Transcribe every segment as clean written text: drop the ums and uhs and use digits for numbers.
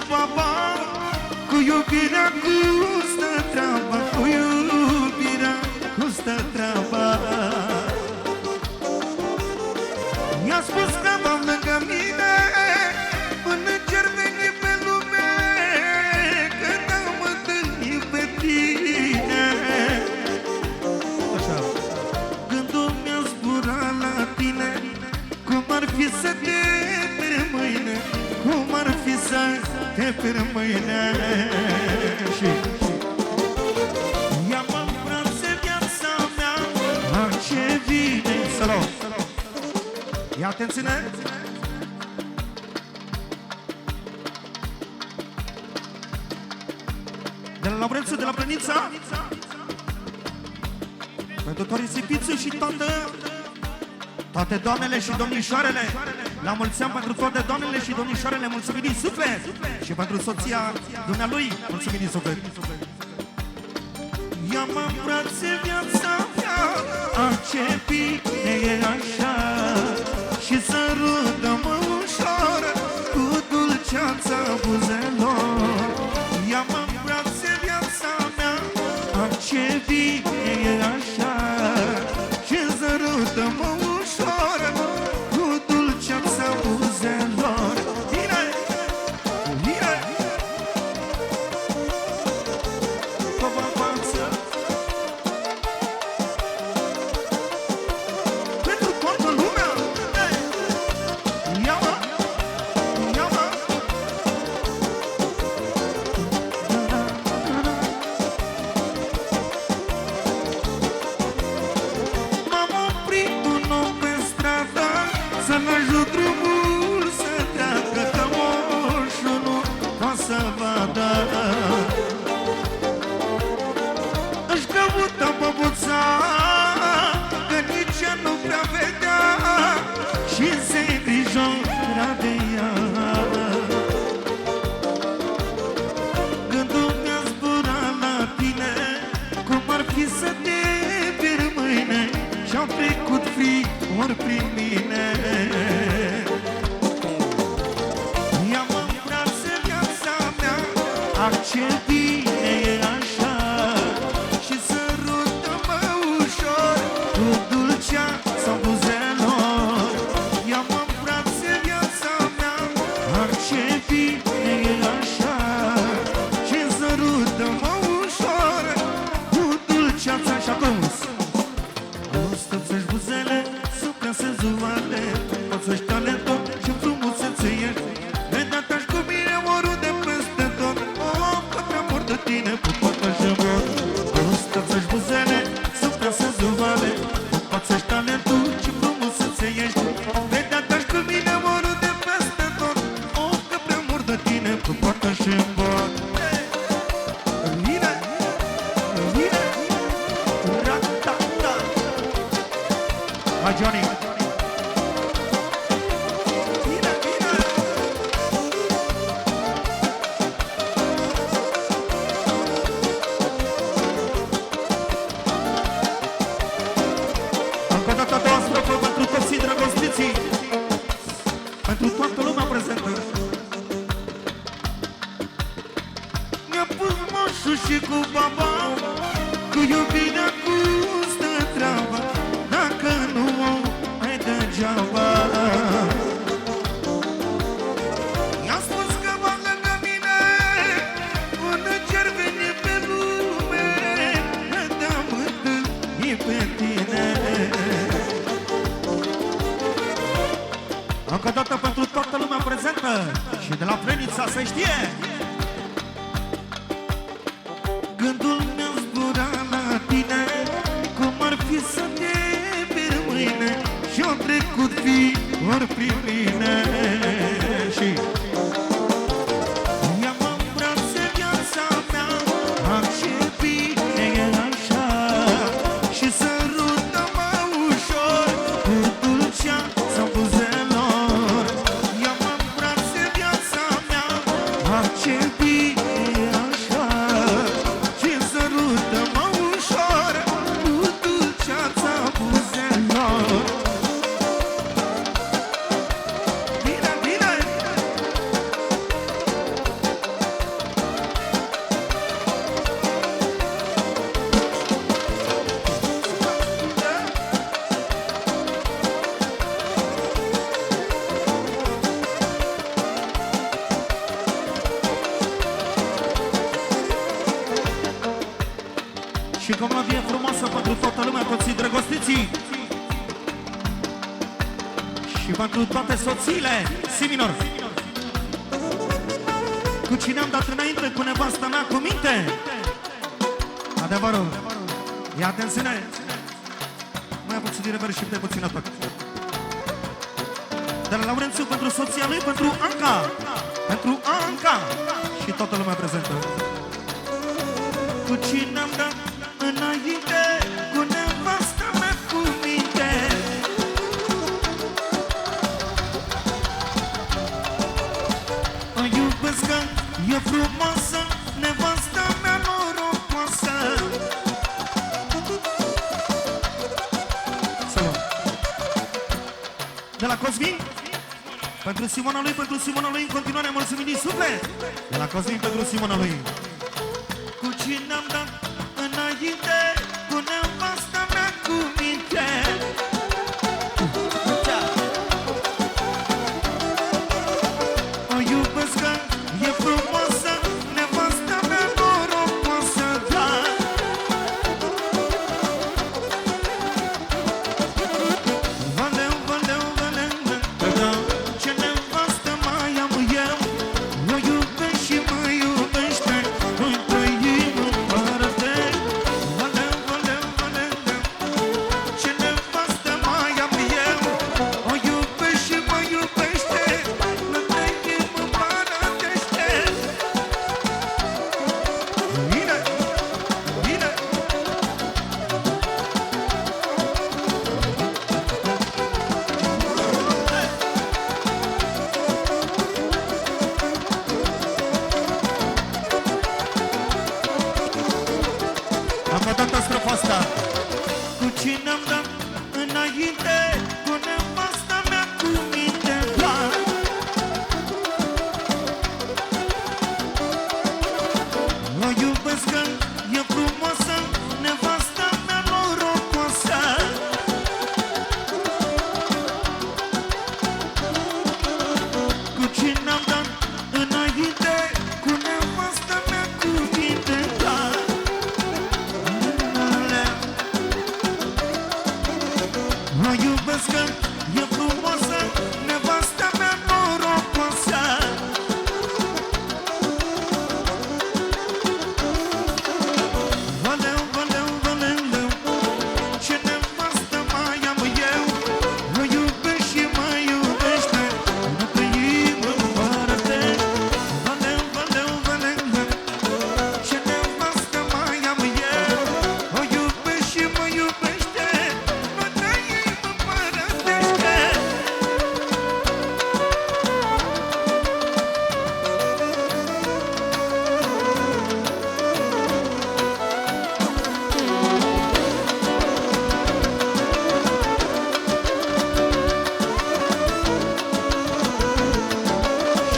baba, cu iubirea cu stă treaba, cu iubirea cu stă treaba. I-a spus că v-am lângă mine, până cer veni pe lume, când am întâlnit pe tine. Așa. Gândul mi-a zburat la tine, cum ar fi să te pierd mâine, cum ar fi să te pierd mâine. Și ia-mă în brațe viața mea, la ce vine. Salut! Ia atenție-ne! De la Laurențiu, de la Plănița, pentru Torisipițu și toate doamnele și domnișoarele, la mulți ani pentru toate doamnele și domnișoarele, mulțumim din suflet! Și pentru soția dumnealui, mulțumim din suflet! Ia-mă în brațe viața mea, ce bine e așa, și sărută-mă ușor cu dulceața buzelor. Ia-mă în brațe viața mea, ce bine e așa, și sărută-mă ușor cu dulceața buzelor. Bine! Bine! Pentru toată lumea! Să-mi ajut drumul să treacă, că moșul nu o să vadă. Își căută băbuța, că nici ea nu prea vedea, și se îngrijora de ea. Gândul mi-a zburat la tine, cum ar fi să te pierd mâine, și-au trecut frigori prin mine. Ia-mă în brațe viața mea, ce bine e așa, și sărută-mă ușor cu dulceața buzelor. Ia-mă în brațe viața mea, ce bine e așa, și sărută-mă ușor cu dulceața. Și atunci stăpsești buzele, supra senzuale, poți-și talentul și frumusețe ești. Vedea-te-aș cu mine oriunde peste tot, că prea mor de tine, cu toată și mor. Stăpsești buzele, supra senzuale, poți-și talentul și frumusețe ești. Vedea-te-aș cu mine oriunde peste tot, că prea mor de tine, cu toată și mor. Vine! Vine! Ra-ta-ta! Hai, Johnny! Bine, bine! Încă o dată a doua strofă pentru toți îndrăgostiții, pentru toată lumea prezentă. Mi-a pus moșul și cu baba, cu iubirea cu stă treaba, dacă nu ai degeaba. I-am spus că va lângă mine, până cer veni pe lume, te-am întâlnit pe tine. Încă o dată pentru toată lumea prezentă și de la Plănița să știe. Gândul mi-a zburat la tine, cum ar fi să te pierd mâine, și-au trecut fiori prin mine. Și ia-mă în brațe viața mea, ce bine e așa, și sărută-mă ușor cu dulceața buzelor. Ia-mă în brațe viața mea, ce bine e așa, și sărută-mă ușor cu dulceața buzelor. Bine, bine! Și cu o melodie frumoasă pentru toată lumea, toți drăgostiții. Și pentru toate soțiile, si minor. Cu cine am dat înainte, cu nevasta mea, cu minte. Adevărul. Ia atențiune. Mai puțin din rever și de puțin atac. De la Laurențiu pentru soția lui, pentru Anca. Pentru Anca. Și toată lumea prezentă. Cu cine am dat înainte, cu nevasta mea, cu minte. O iubesc că e frumoasă, nevasta mea norocoasă. Salut! De la Cosmin, pentru Simona lui, pentru Simona lui, în continuare mulțumim din suflet. De la Cosmin pentru Simona lui. Cu cine am dat înainte, cu nevasta mea, cu minte. O iubesc că e frumoasă, nevasta mea norocoasă, da. Valeu, valeu, valeu, da. Ce nevastă mai am eu, o iubesc și mă iubește. Noi trăim în părăte. Valeu, valeu, valeu, da. Ce nevastă mai am eu, o iubesc și mă iubește. Noi trăim în părătește. Bine, bine. Am dat strofa asta. Cu cine am dat înainte, cu nevasta mea, cu minte, da. O iubesc că e frumoasă, nevasta mea norocoasă. Cu cine am dat înainte, cu nevasta mea, cu minte, da. O iubesc că e frumoasă, nevasta mea norocoasă. Valeu, valeu, valeu, ce nevastă mai am eu, o iubesc și mă iubește. Nu trăim în părăte. Valeu, valeu, valeu, ce nevastă mai am eu, o iubesc și mă iubește. Nu trăim în părătește.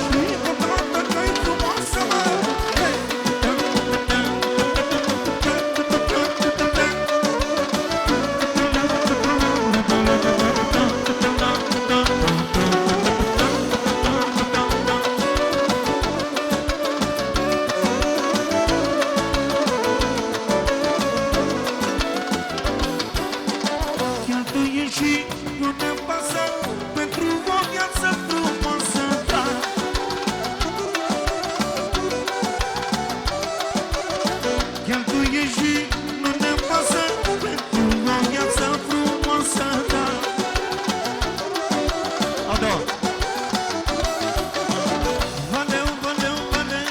Și cu toată că-i frumoasă, mă. Cheltuie și nu ne pasă pentru o viață frumoasă, da. Cheltuie și nu ne pasă pentru o viață frumoasă, da. A doua. Valeu, valeu, valeu,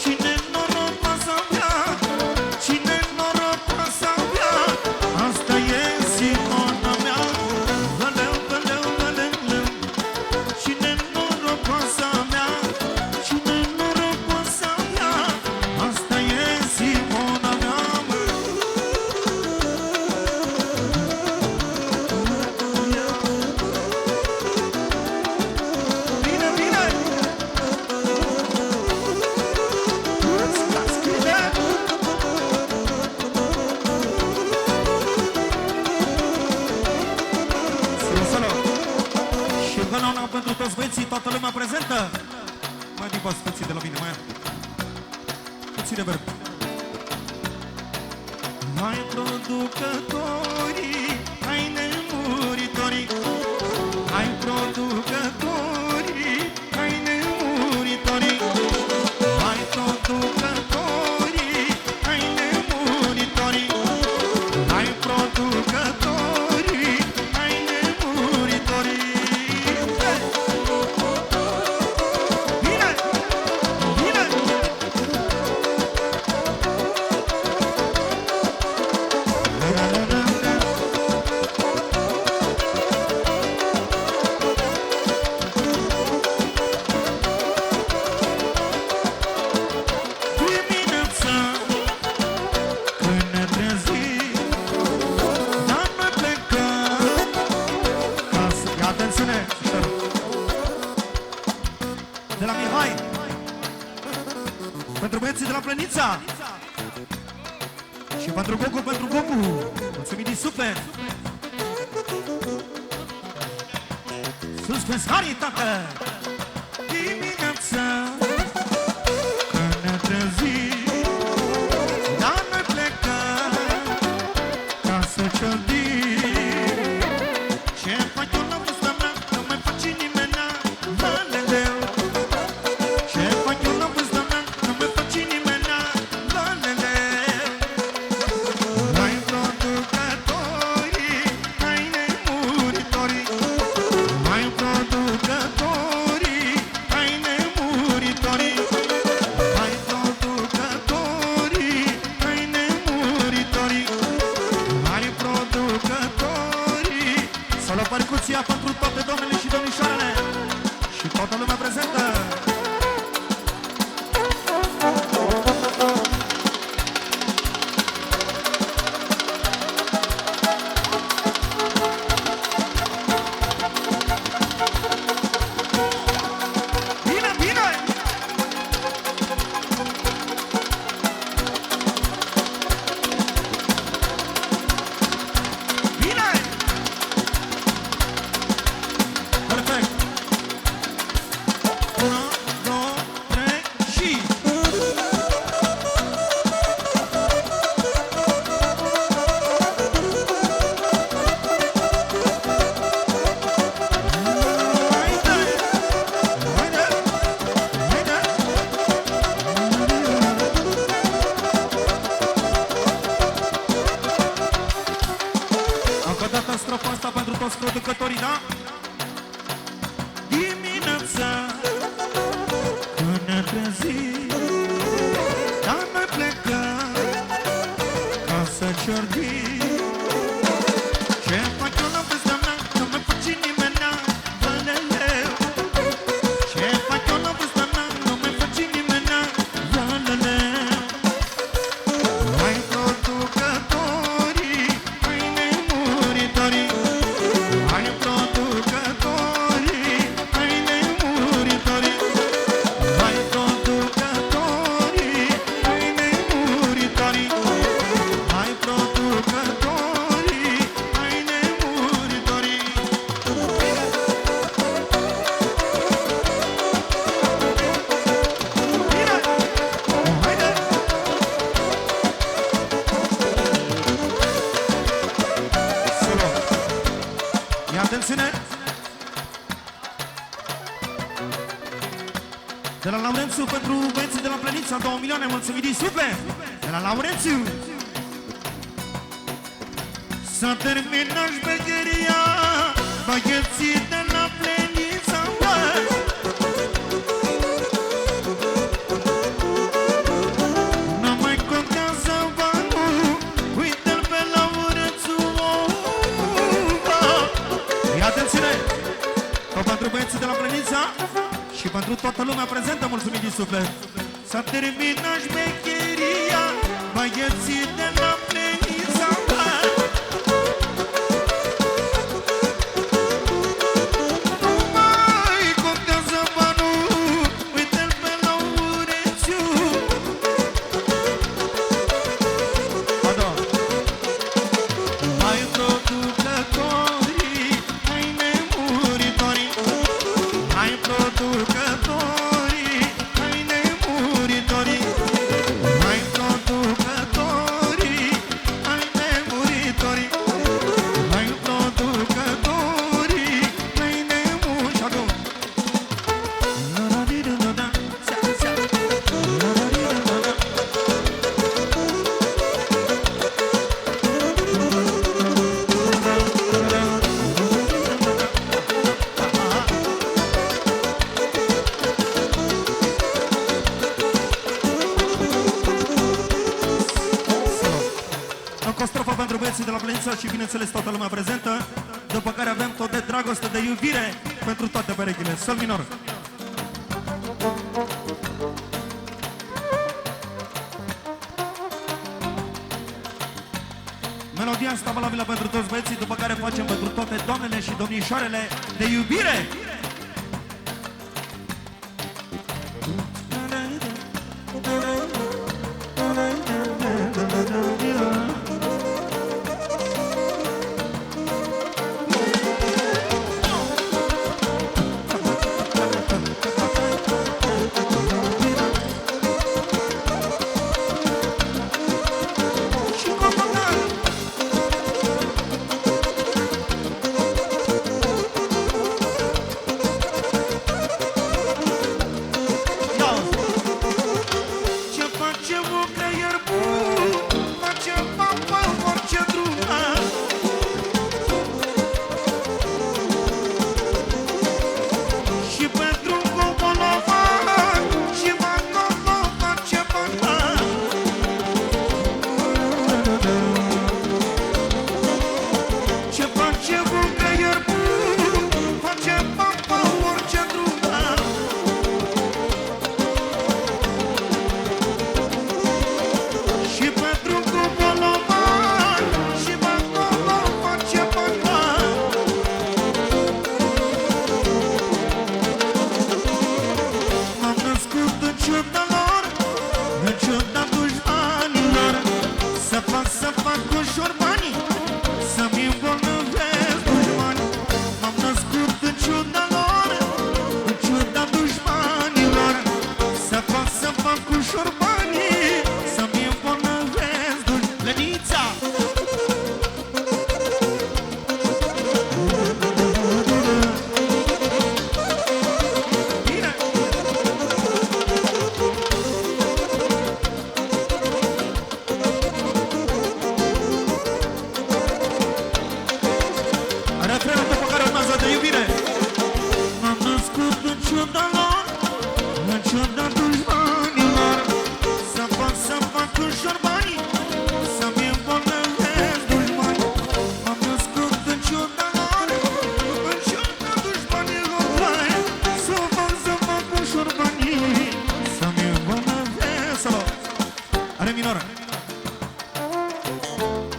cine norocoasă avea, cine norocoasă avea, asta e Simona mea. Valeu, valeu, valeu, cine norocoasă avea, cine norocoasă avea, asta e Simona mea, mă. Bine, bine! Cascile! Salut! Și încă una pentru toți băieții, toată lumea prezentă. Mai din pas puțin de la mine, mai puțin de verb. hai producătorii, hai nemuritorii, hai producătorii, hai nemuritorii, hai producătorii, hai nemuritorii, hai producătorii, hai nemuritorii. Bine! Bine! Dimineața, când ne trezim, dar noi plecăm ca să... Ia atențiune! De la Mihai, pentru băieții de la Plănița și pentru Gogu, mulțumim din suflet. Suspens, Harry, tată! Dimineața, când ne trezim, dar noi plecăm ca să ciocnim. Ce fac eu la vârsta mea, nu mai face nimeni, laleleu. Ce fac eu la vârsta mea, nu mai face nimeni, laleleu. Hai producătorii, hai nemuritorii, hai producătorii, hai nemuritorii, hai producătorii, hai nemuritorii, hai producătorii. Solo percuția pentru toate domnele și domnișoarele și toată lumea prezentă. Bine, bine! Bine! Perfect! 1, 2, 3 și... Haide! Haide! Haide! Încă o dată strofa asta pentru toți producătorii, da? Dimineața, când ne trezim, dar noi plecăm ca să ciordim. Ce fac eu la vârsta mea, nu mai face nimeni, laleleu. Ce fac eu la vârsta mea, nu mai face nimeni, laleleu. Hai producătorii, hai nemuritorii, hai producătorii, hai nemuritorii, hai producătorii, hai nemuritorii, hai producătorii, hai nemuritorii. Bine! Haide! Solo. Ia atențiune! De la Laurențiu pentru băieții de la Plănița, 2 milioane, mulțumim din suflet! De la Laurențiu! S-a terminat șmecheria, băieții de la Plănița, bă! Nu mai contează banul, uite-l pe Laurențiu, bă! Ia atențiune! Tot pentru băieții de la Plănița și pentru toată lumea prezentă, mulțumim din suflet. S-a terminat șmecheria, băieții de la Plănița, bă! Nu mai contează banul, uite-l pe Laurențiu. A doua. Hai producătorii, hai nemuritorii, hai producătorii, hai nemuritorii, hai producătorii, băieții de la Plăința și bineînțeles toată lumea prezentă. După care avem tot de dragoste, de iubire pentru toate perechile. Sol minor. Melodia asta valabilă pentru toți băieții, după care facem pentru toate doamnele și domnișoarele de iubire.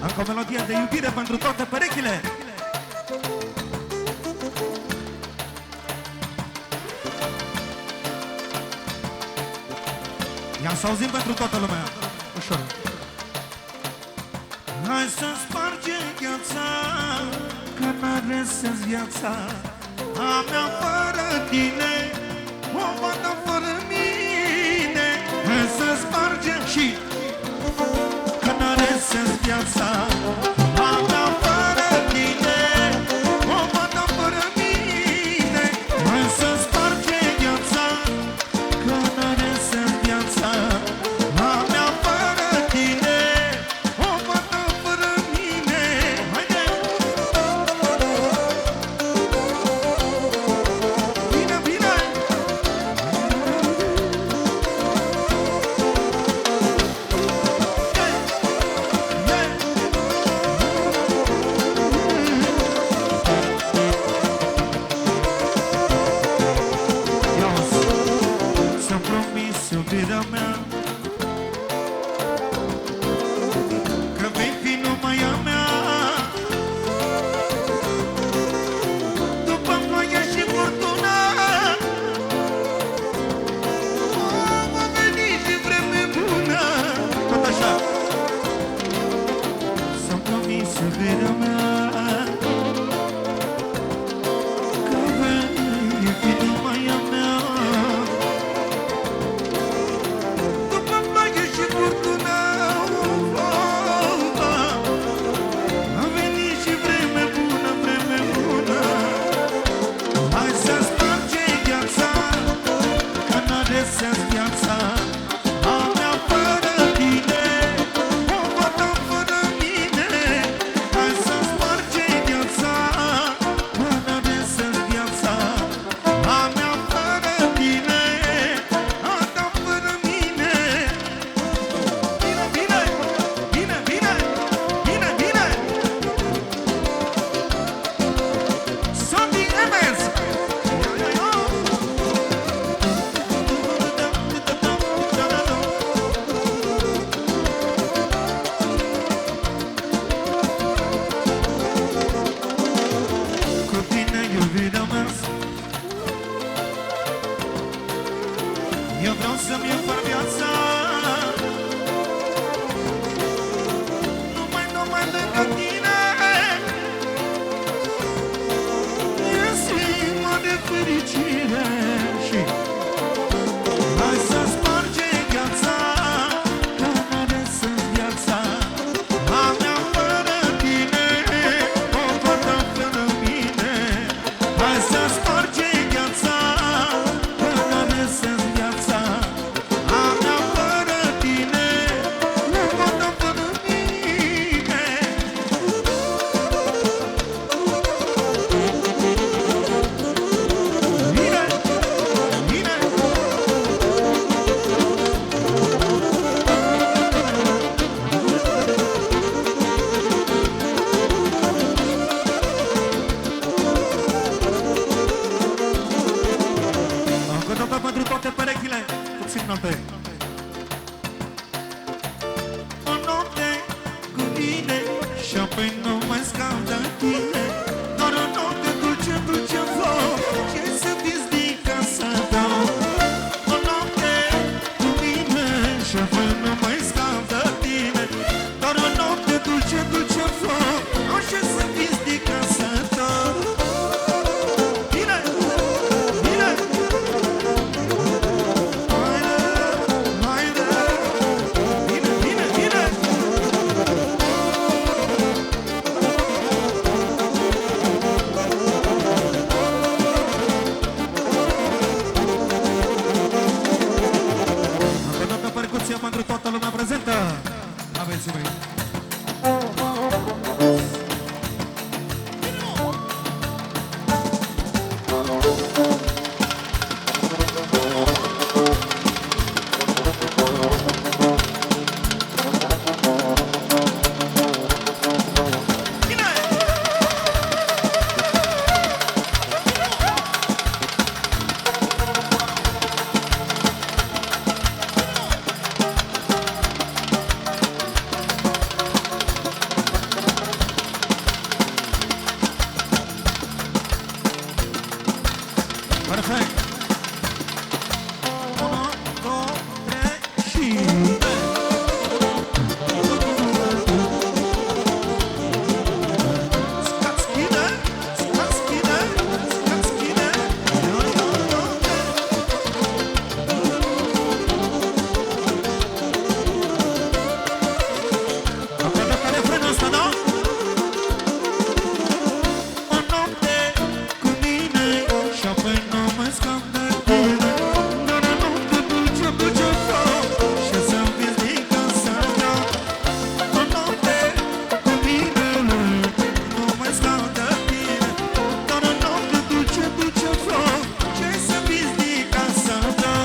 Încă o melodie de iubire pentru toate perechile. Ia să auzim pentru toată lumea. Ușor. Hai să spargem gheața, că n-are să-ți viața a mea fără tine, o vadă fără mine. Hai să spargem și că n-are să-ți viața a mea fără tine, o vadă fără mine. Hai să spargem gheața, că n-are să-ți viața a mea fără tine, o vadă fără mine. Haide! Bine, bine! Eu vreau să-mi iau viața numai lângă tine. Ești inima de fericire și hai să sparge gheața, că n-are să-ți viața a mea fără tine, o fată fără mine. Hai să sparge gheața, că n-are să-ți viața a mea fără tine, o fată fără mine. Bine, bine. Încă o dată pentru toate perechile, puțin note. O noapte cu mine și apoi nu mai scap de tine. Doar o noapte dulce, dulce flor, ce să disdic casa ta. O noapte cu mine și apoi nu mai scap de tine. Doar o noapte dulce, dulce flor, ce să disdic casa ta. Bine, bine. Haide, bine, bine, bine. Încă o dată percuția pentru toată lumea prezentă. Aveți mei. Perfect. 1, 2, 3 și... Scațchine, scațchine, scațchine. Încă o dată refrenul ăsta, da? O noapte cu mine și apoi nu mai scap de tine. Doar o noapte dulce, dulce flor, și să-mi vezi din casa ta. O noapte cu mine, nu mai scap de tine. Doar o noapte dulce, dulce flor, și să-mi vezi din casa ta.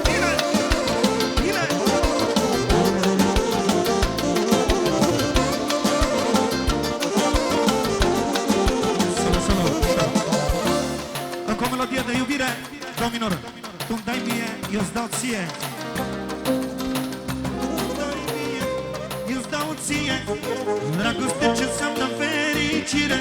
Bine, bine. Sună, sună, sună. Încă o melodie de iubire, do minor. Tu-mi dai mie, eu-ți dau ție. Dai mie, eu-ți dau ție. Dragoste ce înseamnă fericire.